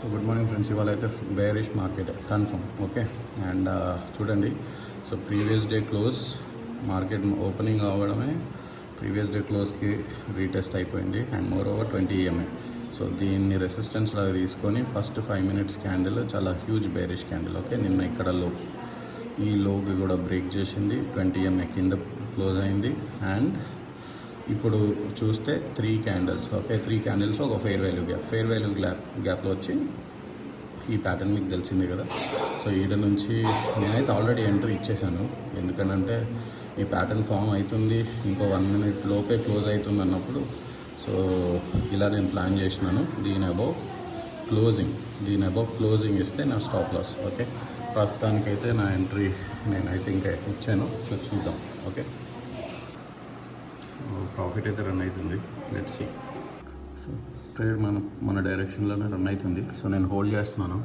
So good morning friends, ఇవాళ అయితే bearish market confirm. Okay, and చూడండి. So previous day close market opening అవ్వడమే previous day క్లోజ్కి retest అయిపోయింది and more over 20 EMA. So దీన్ని resistance లాగా తీసుకొని ఫస్ట్ 5 minutes క్యాండిల్ చాలా హ్యూజ్ బేరిష్ క్యాండిల్. ఓకే, నిన్న ఇక్కడ లో ఈ లోకి కూడా బ్రేక్ చేసింది, 20 EMA కింద క్లోజ్ అయింది. అండ్ ఇప్పుడు చూస్తే 3 candles. ఓకే, 3 candles ఒక ఫెయిర్ వాల్యూ గ్యాప్లో వచ్చి ఈ ప్యాటర్న్ మీకు తెలిసిందే కదా. సో ఈడ నుంచి నేనైతే ఆల్రెడీ ఎంట్రీ ఇచ్చేసాను, ఎందుకంటే ఈ ప్యాటర్న్ ఫామ్ అవుతుంది, ఇంకో 1 minute లోపే క్లోజ్ అవుతుంది అన్నప్పుడు. సో ఇలా నేను ప్లాన్ చేసినాను. దీని అబౌవ్ క్లోజింగ్ ఇస్తే నా స్టాప్ లాస్. ఓకే, ప్రస్తుతానికైతే నా ఎంట్రీ నేనైతే ఇంకా ఇచ్చాను. సో చూద్దాం. ఓకే, సో ప్రాఫిట్ అయితే రన్ అవుతుంది. Let's see. సో ట్రేడ్ మన డైరెక్షన్లోనే రన్ అవుతుంది. సో నేను హోల్డ్ చేస్తున్నాను.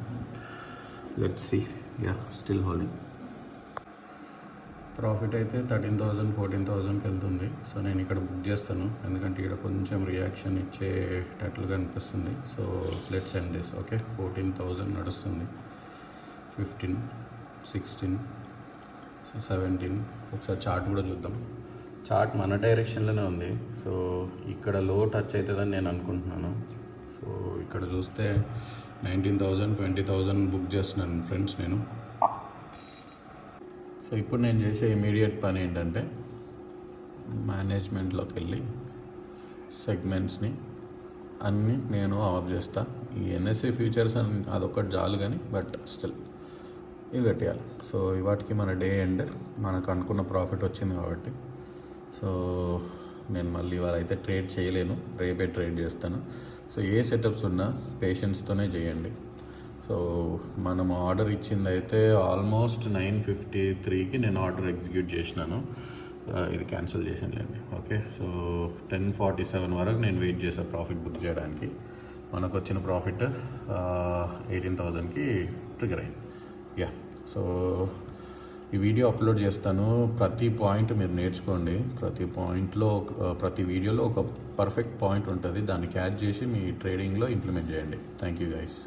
Let's see. Yeah, still holding. Profit అయితే 13,000 14,000కి వెళ్తుంది. సో నేను ఇక్కడ బుక్ చేస్తాను, ఎందుకంటే ఇక్కడ కొంచెం రియాక్షన్ ఇచ్చేటట్లుగా అనిపిస్తుంది. So let's end this. Okay, 14,000 నడుస్తుంది. 15, 16, సో 17. ఒకసారి చార్ట్ కూడా చూద్దాం. చార్ట్ మన డైరెక్షన్లోనే ఉంది. సో ఇక్కడ లో టచ్ అవుతుందని నేను అనుకుంటున్నాను. సో ఇక్కడ చూస్తే 19,000 20,000 బుక్ చేస్తున్నాను ఫ్రెండ్స్ నేను. సో ఇప్పుడు నేను చేసే ఇమీడియట్ పని ఏంటంటే మేనేజ్మెంట్లోకి వెళ్ళి సెగ్మెంట్స్ని అన్నీ నేను ఆఫ్ చేస్తా. ఈ NSE ఫ్యూచర్స్ అదొకటి చాలు కానీ, బట్ స్టిల్ ఇవి కట్టేయాలి. సో ఇవాటికి మన డే ఎండ్, మనకు అనుకున్న ప్రాఫిట్ వచ్చింది కాబట్టి. సో నేను మళ్ళీ ఇవాళ అయితే ట్రేడ్ చేయలేను, రేపే ట్రేడ్ చేస్తాను. సో ఏ సెటప్స్ ఉన్నా పేషెన్స్తోనే చేయండి. సో మనం ఆర్డర్ ఇచ్చింది అయితే ఆల్మోస్ట్ 9:53కి నేను ఆర్డర్ ఎగ్జిక్యూట్ చేసినాను. ఇది క్యాన్సిల్ చేసానులేండి. ఓకే, సో 10:47 వరకు నేను వెయిట్ చేశాను ప్రాఫిట్ బుక్ చేయడానికి. మనకు వచ్చిన ప్రాఫిట్ 18,000కి ట్రిగర్ అయింది. యా, సో ఈ వీడియో అప్లోడ్ చేస్తాను. ప్రతి పాయింట్ మీరు నేర్చుకోండి. ప్రతి పాయింట్లో ప్రతి వీడియోలో ఒక పర్ఫెక్ట్ పాయింట్ ఉంటుంది, దాన్ని క్యాచ్ చేసి మీ ట్రేడింగ్లో ఇంప్లిమెంట్ చేయండి. Thank you guys.